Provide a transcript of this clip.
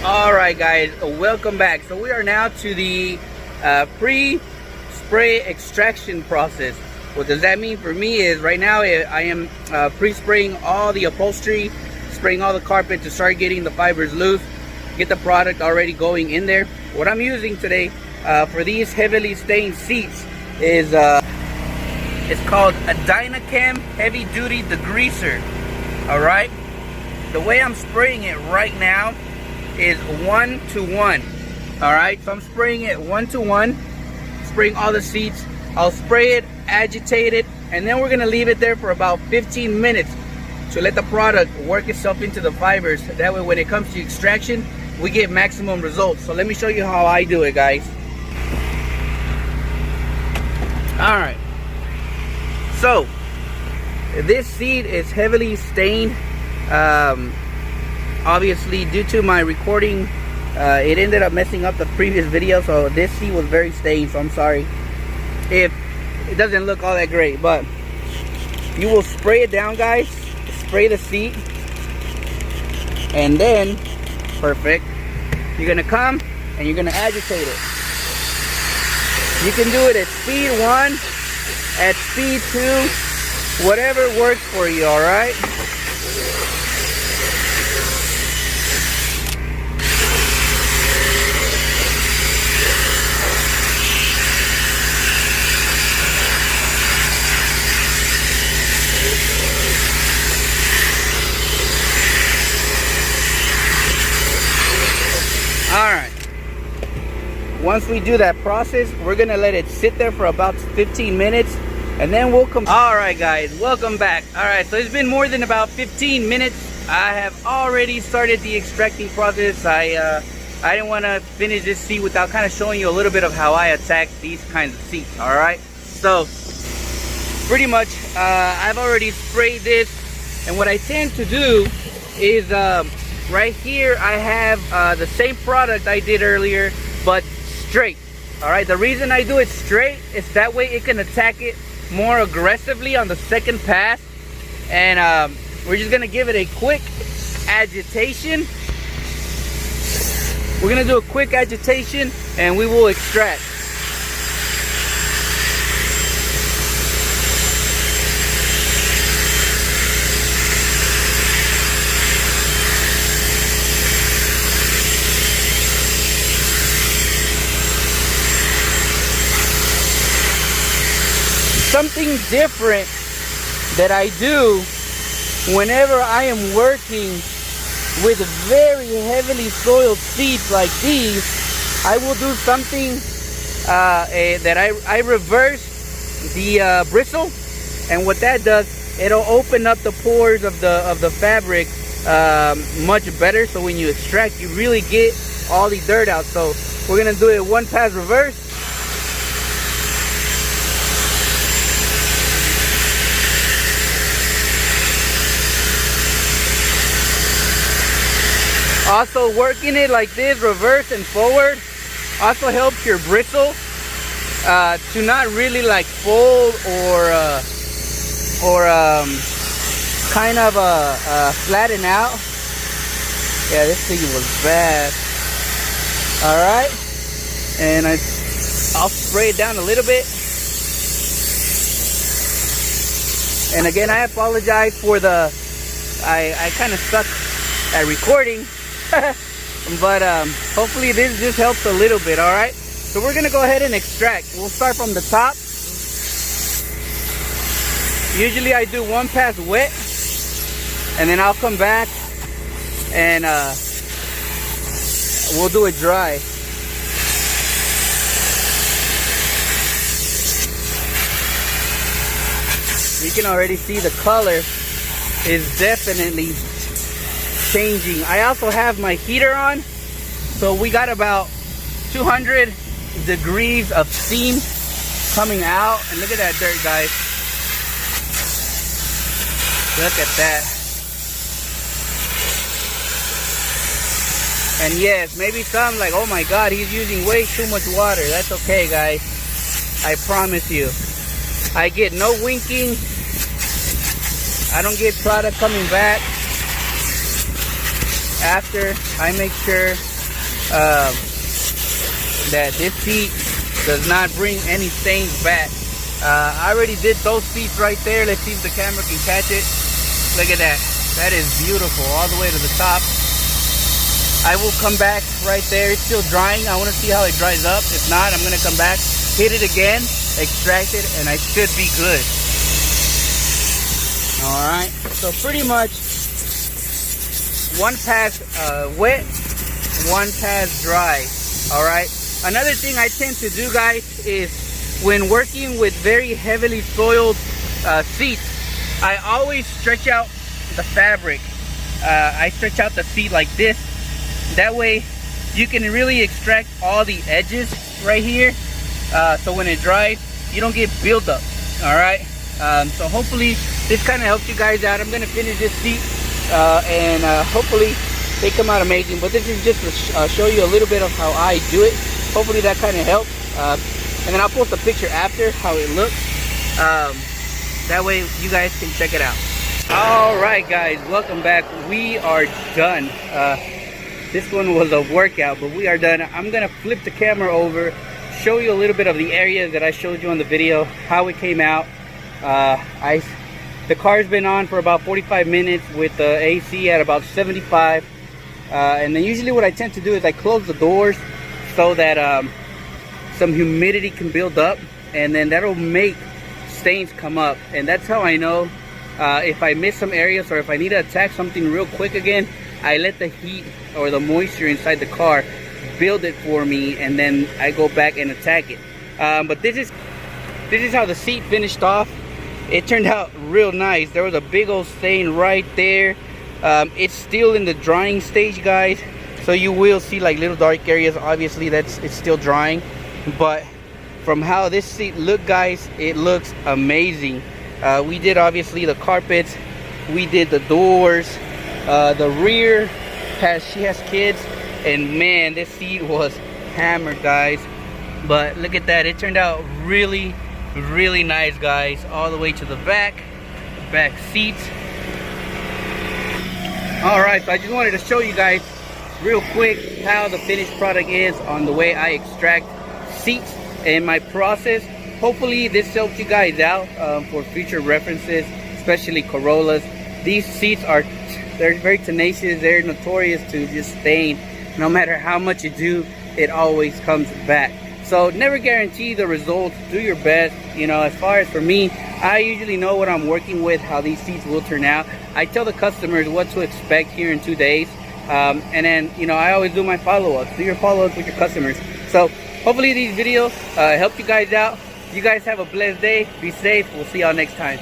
Alright guys, welcome back. So we are now to the pre-spray extraction process. What does that mean for me is right now I am pre-spraying all the upholstery, spraying all the carpet to start getting the fibers loose, get the product already going in there. What I'm using today for these heavily stained seats is it's called a dynachem heavy duty degreaser. Alright, the way I'm spraying it right now is 1:1. Alright, so I'm spraying it 1:1, spraying all the seats. I'll spray it, agitate it, and then we're gonna leave it there for about 15 minutes to let the product work itself into the fibers. That way when it comes to extraction, we get maximum results. So let me show you how I do it, guys. Alright, so this seat is heavily stained. Obviously, due to my recording, it ended up messing up the previous video, so this seat was very stained, so I'm sorry if it doesn't look all that great. But you will spray it down, guys. Spray the seat, and then perfect, you're gonna come and you're gonna agitate it. You can do it at speed 1, at speed 2, whatever works for you. All right, once we do that process, we're gonna let it sit there for about 15 minutes, and then we'll come. All right guys, welcome back. All right, so it's been more than about 15 minutes. I have already started the extracting process. I didn't want to finish this seat without kind of showing you a little bit of how I attack these kinds of seats. All right, so pretty much I've already sprayed this, and what I tend to do is right here I have the same product I did earlier, but straight. All right, the reason I do it straight is that way it can attack it more aggressively on the second pass. And we're just gonna give it a quick agitation. We're gonna do a quick agitation and we will extract. Something different that I do whenever I am working with very heavily soiled seats like these, I will do something that I reverse the bristle, and what that does, it'll open up the pores of the fabric much better, so when you extract you really get all the dirt out. So we're gonna do it 1 pass reverse. Also, working it like this, reverse and forward, also helps your bristle to not really like fold or kind of flatten out. Yeah, this thing was bad. All right, and I'll spray it down a little bit. And again, I apologize for the I kind of suck at recording. But hopefully this just helps a little bit. All right, so we're gonna go ahead and extract. We'll start from the top. Usually I do 1 pass wet, and then I'll come back and we'll do it dry. You can already see the color is definitely changing. I also have my heater on, so we got about 200 degrees of steam coming out, and look at that dirt, guys. Look at that. And yes, maybe some like, oh my god, he's using way too much water. That's okay, guys. I promise you, I get no winking. I don't get product coming back. After, I make sure that this seat does not bring any stains back. I already did those seats right there. Let's see if the camera can catch it. Look at that. That is beautiful all the way to the top. I will come back right there. It's still drying. I want to see how it dries up. If not, I'm going to come back, hit it again, extract it, and I should be good. Alright, so pretty much one pass wet, one pass dry. Alright, another thing I tend to do, guys, is when working with very heavily soiled seats, I always stretch out the fabric. I stretch out the seat like this. That way you can really extract all the edges right here. So when it dries, you don't get buildup. Alright, so hopefully this kind of helps you guys out. I'm going to finish this seat and hopefully they come out amazing. But this is just to show you a little bit of how I do it. Hopefully that kind of helps. And then I'll post a picture after how it looks. That way you guys can check it out. Alright guys, welcome back. We are done. This one was a workout, but we are done. I'm going to flip the camera over, show you a little bit of the area that I showed you on the video, how it came out. The car's been on for about 45 minutes with the AC at about 75. And then usually what I tend to do is I close the doors so that some humidity can build up, and then that'll make stains come up. And that's how I know if I miss some areas or if I need to attack something real quick again. I let the heat or the moisture inside the car build it for me, and then I go back and attack it. But this is how the seat finished off. It turned out real nice. There was a big old stain right there. It's still in the drying stage, guys, so you will see like little dark areas. Obviously it's still drying, but from how this seat looked, guys, it looks amazing. We did obviously the carpets, we did the doors, the rear she has kids, and man, this seat was hammered, guys. But look at that, it turned out really nice, guys, all the way to the back seats. Alright, so I just wanted to show you guys real quick how the finished product is on the way I extract seats and my process. Hopefully this helps you guys out for future references, especially Corollas. These seats they're very tenacious. They're notorious to just stain. No matter how much you do, it always comes back. So never guarantee the results. Do your best. You know, as far as for me, I usually know what I'm working with, how these seats will turn out. I tell the customers what to expect here in 2 days. And then, you know, I always do my follow-ups. Do your follow-ups with your customers. So hopefully these videos help you guys out. You guys have a blessed day. Be safe. We'll see y'all next time.